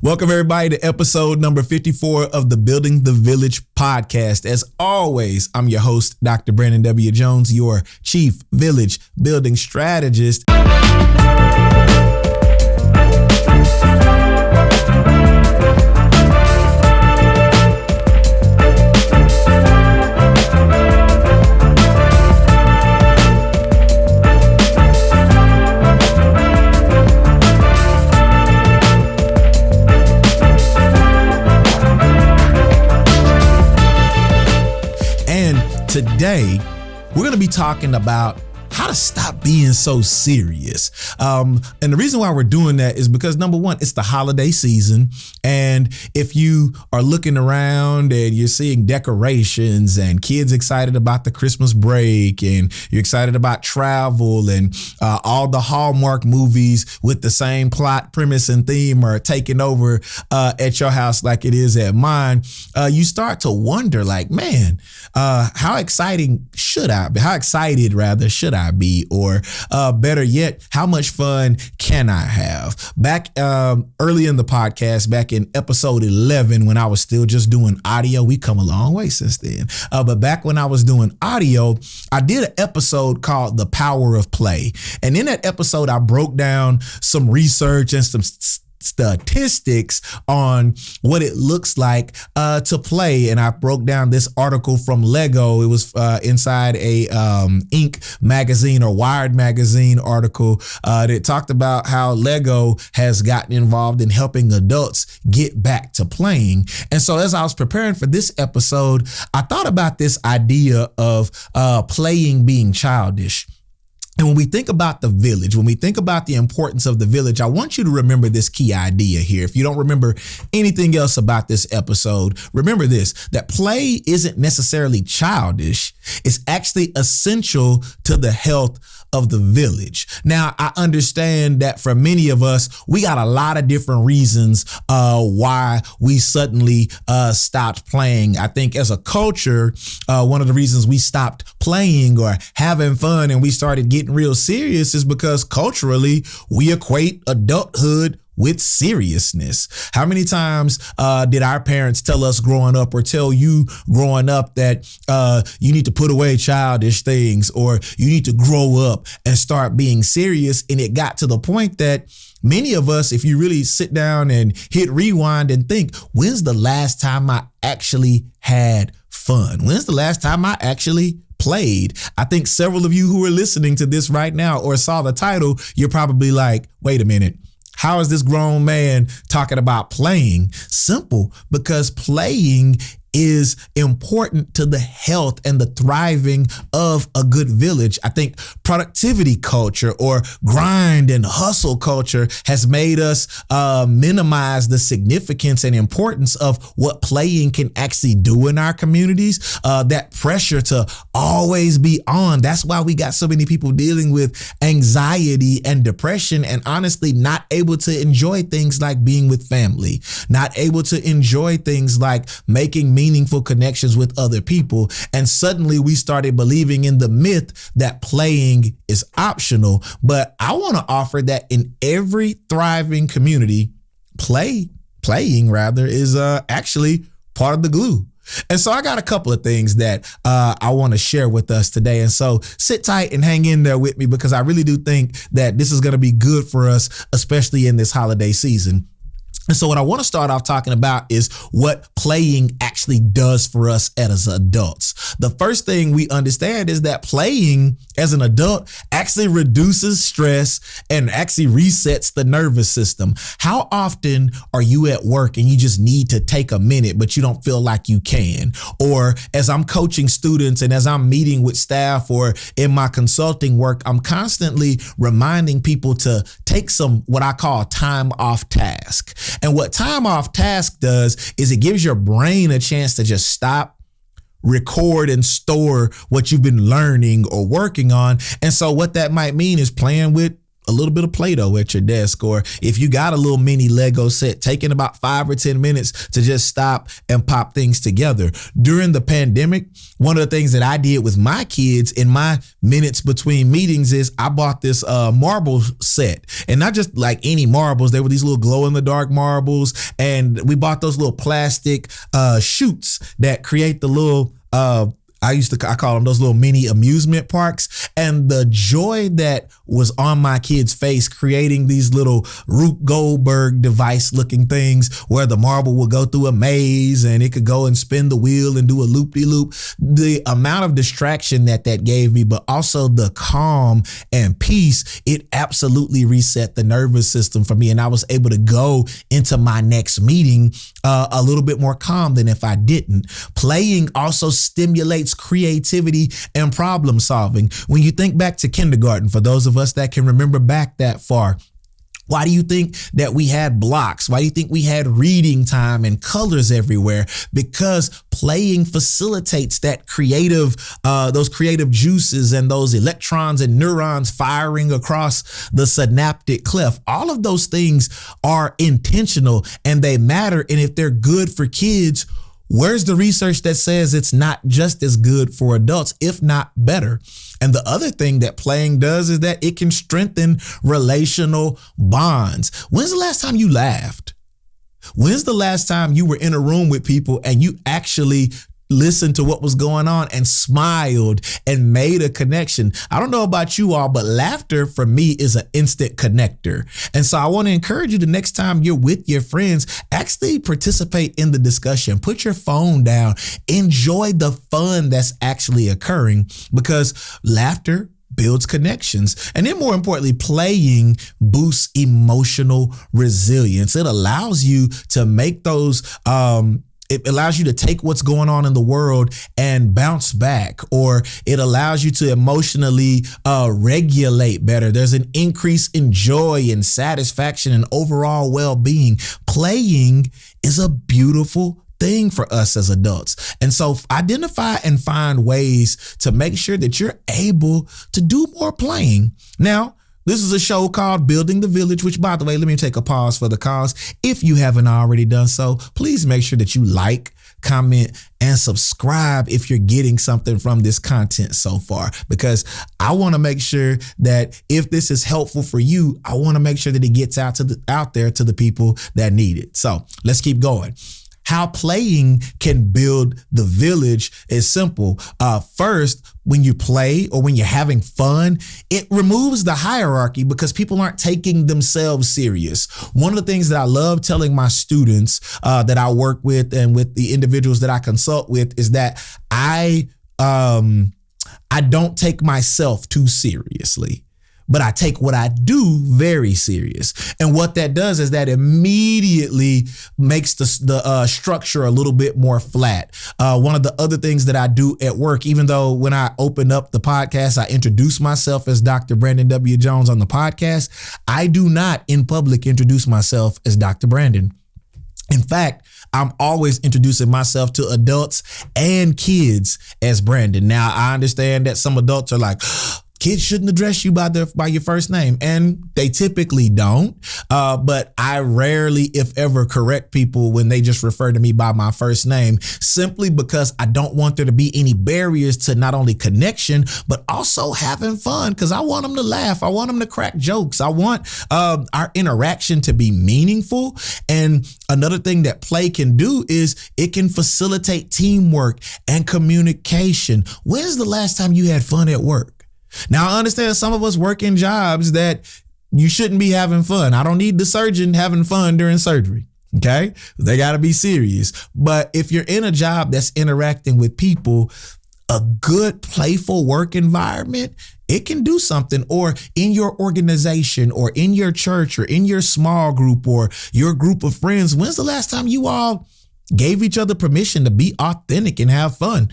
Welcome everybody to episode number 54 of the Building the Village podcast. As always, I'm your host, Dr. Brandon W. Jones, your Chief Village Building Strategist. Today, we're going to be talking about how to stop being so serious. And the reason why we're doing that is because, number one, it's the holiday season. And if you are looking around and you're seeing decorations and kids excited about the Christmas break and you're excited about travel and all the Hallmark movies with the same plot, premise, and theme are taking over at your house like it is at mine, you start to wonder, like, man, how excited should I be? Or better yet, how much fun can I have? Back early in the podcast, back in episode 11, when I was still just doing audio, we come a long way since then. But back when I was doing audio, I did an episode called The Power of Play. And in that episode, I broke down some research and some statistics on what it looks like to play. And I broke down this article from Lego. It was inside a Inc. magazine or Wired magazine article that talked about how Lego has gotten involved in helping adults get back to playing. And so as I was preparing for this episode, I thought about this idea of playing being childish. And when we think about the village, when we think about the importance of the village, I want you to remember this key idea here. If you don't remember anything else about this episode, remember this, that play isn't necessarily childish. It's actually essential to the health of the village. Now, I understand that for many of us, we got a lot of different reasons why we suddenly stopped playing. I think as a culture, one of the reasons we stopped playing or having fun and we started getting real serious is because culturally we equate adulthood with seriousness. How many times did our parents tell us growing up or tell you growing up that you need to put away childish things or you need to grow up and start being serious? And it got to the point that many of us, if you really sit down and hit rewind and think, when's the last time I actually had fun? When's the last time I actually played? I think several of you who are listening to this right now or saw the title, you're probably like, wait a minute. How is this grown man talking about playing? Simple, because playing is important to the health and the thriving of a good village. I think productivity culture or grind and hustle culture has made us minimize the significance and importance of what playing can actually do in our communities. That pressure to always be on. That's why we got so many people dealing with anxiety and depression and honestly not able to enjoy things like being with family, not able to enjoy things like making meaningful connections with other people. And suddenly we started believing in the myth that playing is optional. But I want to offer that in every thriving community, playing is actually part of the glue. And so I got a couple of things that I want to share with us today. And so sit tight and hang in there with me because I really do think that this is going to be good for us, especially in this holiday season. And so what I want to start off talking about is what playing actually does for us as adults. The first thing we understand is that playing as an adult actually reduces stress and actually resets the nervous system. How often are you at work and you just need to take a minute, but you don't feel like you can? Or as I'm coaching students and as I'm meeting with staff or in my consulting work, I'm constantly reminding people to take some what I call time off task. And what time off task does is it gives your brain a chance to just stop, record, and store what you've been learning or working on. And so what that might mean is playing with a little bit of Play-Doh at your desk, or if you got a little mini Lego set, taking about 5 or 10 minutes to just stop and pop things together. During the pandemic, one of the things that I did with my kids in my minutes between meetings is I bought this marble set, and not just like any marbles. They were these little glow in the dark marbles, and we bought those little plastic chutes that create the little I call them those little mini amusement parks, and the joy that was on my kid's face creating these little Rube Goldberg device looking things where the marble will go through a maze and it could go and spin the wheel and do a loop-de-loop. The amount of distraction that gave me, but also the calm and peace, it absolutely reset the nervous system for me. And I was able to go into my next meeting a little bit more calm than if I didn't. Playing also stimulates creativity and problem solving. When you think back to kindergarten, for those of us that can remember back that far, why do you think that we had blocks? Why do you think we had reading time and colors everywhere? Because playing facilitates that those creative juices and those electrons and neurons firing across the synaptic cleft. All of those things are intentional and they matter. And if they're good for kids, where's the research that says it's not just as good for adults, if not better? And the other thing that playing does is that it can strengthen relational bonds. When's the last time you laughed? When's the last time you were in a room with people and you actually listened to what was going on and smiled and made a connection? I don't know about you all, but laughter for me is an instant connector. And so I want to encourage you the next time you're with your friends, actually participate in the discussion. Put your phone down. Enjoy the fun that's actually occurring, because laughter builds connections. And then more importantly, playing boosts emotional resilience. It allows you to make those it allows you to take what's going on in the world and bounce back, or it allows you to emotionally regulate better. There's an increase in joy and satisfaction and overall well-being. Playing is a beautiful thing for us as adults. And so identify and find ways to make sure that you're able to do more playing. Now, this is a show called Building the Village, which, by the way, let me take a pause for the cause. If you haven't already done so, please make sure that you like, comment, and subscribe if you're getting something from this content so far, because I want to make sure that if this is helpful for you, I want to make sure that it gets out there to the people that need it. So let's keep going. How playing can build the village is simple. First, when you play or when you're having fun, it removes the hierarchy because people aren't taking themselves serious. One of the things that I love telling my students that I work with and with the individuals that I consult with is that I don't take myself too seriously, but I take what I do very serious. And what that does is that immediately makes the structure a little bit more flat. One of the other things that I do at work, even though when I open up the podcast, I introduce myself as Dr. Brandon W. Jones on the podcast, I do not in public introduce myself as Dr. Brandon. In fact, I'm always introducing myself to adults and kids as Brandon. Now, I understand that some adults are like, kids shouldn't address you by your first name, and they typically don't. But I rarely, if ever, correct people when they just refer to me by my first name, simply because I don't want there to be any barriers to not only connection, but also having fun, because I want them to laugh. I want them to crack jokes. I want our interaction to be meaningful. And another thing that play can do is it can facilitate teamwork and communication. When's the last time you had fun at work? Now, I understand some of us work in jobs that you shouldn't be having fun. I don't need the surgeon having fun during surgery. Okay. They got to be serious. But if you're in a job that's interacting with people, a good, playful work environment, it can do something. Or in your organization or in your church or in your small group or your group of friends, when's the last time you all gave each other permission to be authentic and have fun?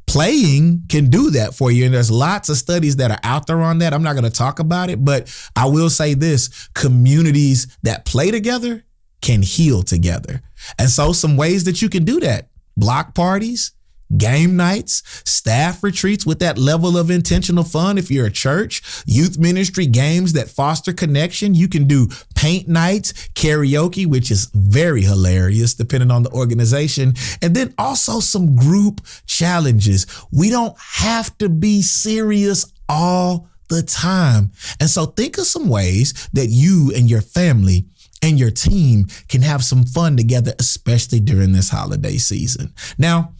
Playing can do that for you. And there's lots of studies that are out there on that. I'm not going to talk about it, but I will say this: communities that play together can heal together. And so some ways that you can do that: block parties, game nights, staff retreats with that level of intentional fun. If you're a church, youth ministry, games that foster connection. You can do paint nights, karaoke, which is very hilarious depending on the organization. And then also some group challenges. We don't have to be serious all the time. And so think of some ways that you and your family and your team can have some fun together, especially during this holiday season. Now,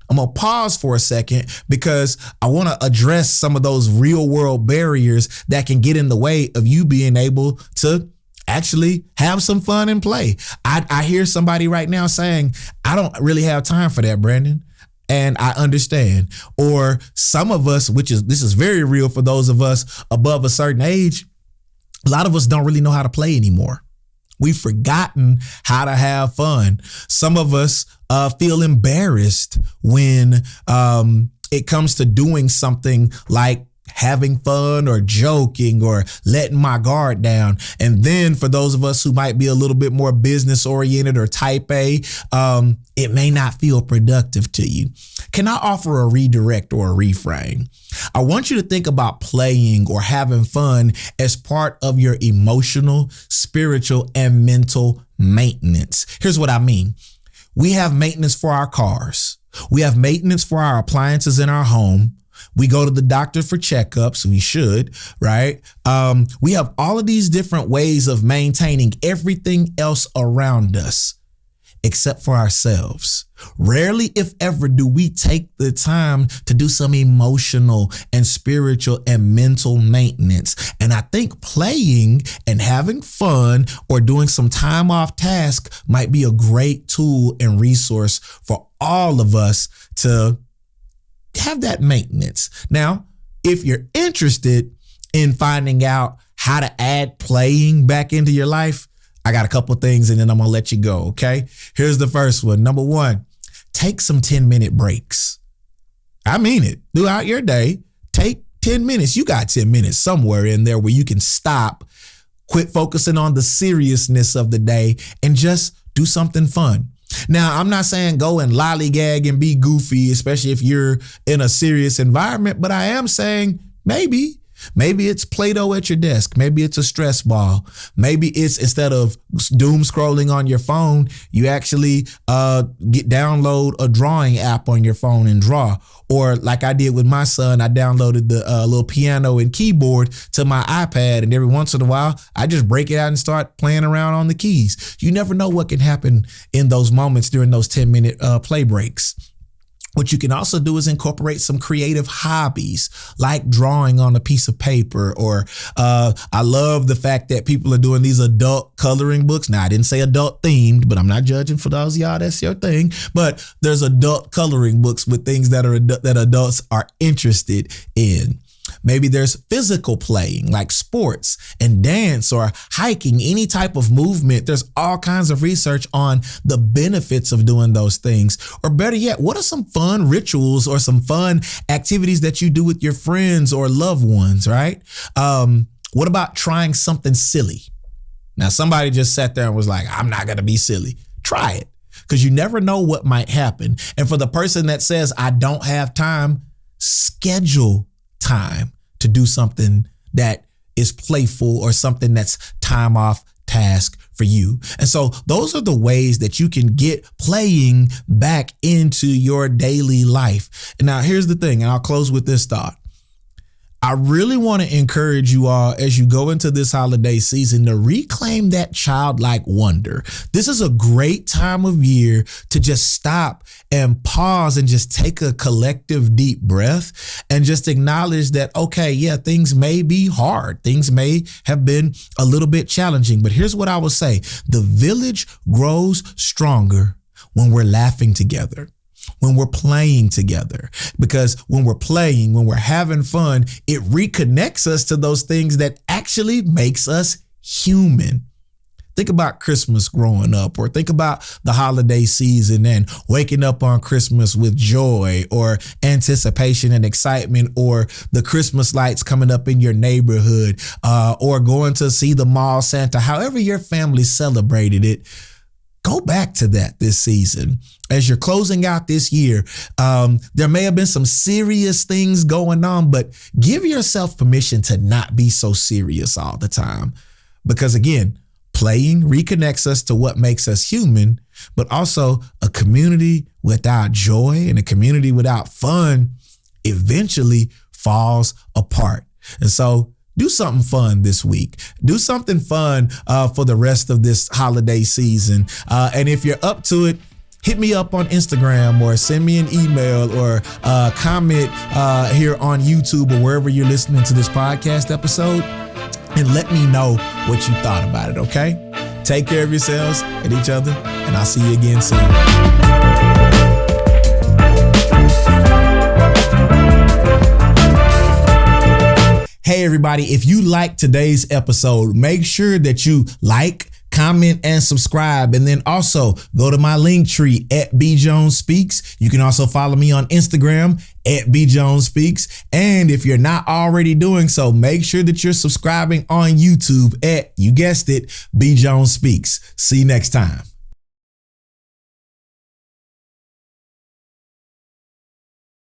I'm going to pause for a second because I want to address some of those real world barriers that can get in the way of you being able to actually have some fun and play. I hear somebody right now saying, I don't really have time for that, Brandon. And I understand. Or some of us, this is very real for those of us above a certain age, a lot of us don't really know how to play anymore. We've forgotten how to have fun. Some of us feel embarrassed when it comes to doing something like having fun or joking or letting my guard down. And then for those of us who might be a little bit more business oriented or type A, it may not feel productive to you. Can I offer a redirect or a reframe? I want you to think about playing or having fun as part of your emotional, spiritual, and mental maintenance. Here's what I mean. We have maintenance for our cars. We have maintenance for our appliances in our home. We go to the doctor for checkups. We should, right? We have all of these different ways of maintaining everything else around us, except for ourselves. Rarely, if ever, do we take the time to do some emotional and spiritual and mental maintenance. And I think playing and having fun or doing some time off task might be a great tool and resource for all of us to have that maintenance. Now, if you're interested in finding out how to add playing back into your life, I got a couple of things and then I'm going to let you go. Okay. Here's the first one. Number one, take some 10-minute breaks. I mean it. Throughout your day, take 10 minutes. You got 10 minutes somewhere in there where you can stop, quit focusing on the seriousness of the day and just do something fun. Now, I'm not saying go and lollygag and be goofy, especially if you're in a serious environment, but I am saying maybe it's Play-Doh at your desk. Maybe it's a stress ball. Maybe it's instead of doom scrolling on your phone, you actually download a drawing app on your phone and draw. Or like I did with my son, I downloaded the little piano and keyboard to my iPad. And every once in a while, I just break it out and start playing around on the keys. You never know what can happen in those moments during those 10-minute play breaks. What you can also do is incorporate some creative hobbies like drawing on a piece of paper, or I love the fact that people are doing these adult coloring books. Now, I didn't say adult themed, but I'm not judging for those of y'all. That's your thing. But there's adult coloring books with things that adults are interested in. Maybe there's physical playing like sports and dance or hiking, any type of movement. There's all kinds of research on the benefits of doing those things. Or better yet, what are some fun rituals or some fun activities that you do with your friends or loved ones, right? What about trying something silly? Now, somebody just sat there and was like, I'm not going to be silly. Try it, because you never know what might happen. And for the person that says, I don't have time, schedule time to do something that is playful or something that's time off task for you. And so those are the ways that you can get playing back into your daily life. And now here's the thing, and I'll close with this thought. I really want to encourage you all as you go into this holiday season to reclaim that childlike wonder. This is a great time of year to just stop and pause and just take a collective deep breath and just acknowledge that, okay, yeah, things may be hard. Things may have been a little bit challenging, but here's what I will say. The village grows stronger when we're laughing together, when we're playing together, because when we're playing, when we're having fun, it reconnects us to those things that actually makes us human. Think about Christmas growing up, or think about the holiday season and waking up on Christmas with joy or anticipation and excitement, or the Christmas lights coming up in your neighborhood, or going to see the mall Santa, however your family celebrated it. go back to that this season. As you're closing out this year, there may have been some serious things going on, but give yourself permission to not be so serious all the time. Because again, playing reconnects us to what makes us human, but also a community without joy and a community without fun eventually falls apart. And so do something fun this week. Do something fun for the rest of this holiday season. And if you're up to it, hit me up on Instagram or send me an email or comment here on YouTube or wherever you're listening to this podcast episode and let me know what you thought about it, okay? Take care of yourselves and each other, and I'll see you again soon. Hey everybody, if you like today's episode, make sure that you like, comment, and subscribe. And then also go to my link tree at @BJonesSpeaks. You can also follow me on Instagram at @BJonesSpeaks. And if you're not already doing so, make sure that you're subscribing on YouTube at, you guessed it, B Jones Speaks. See you next time.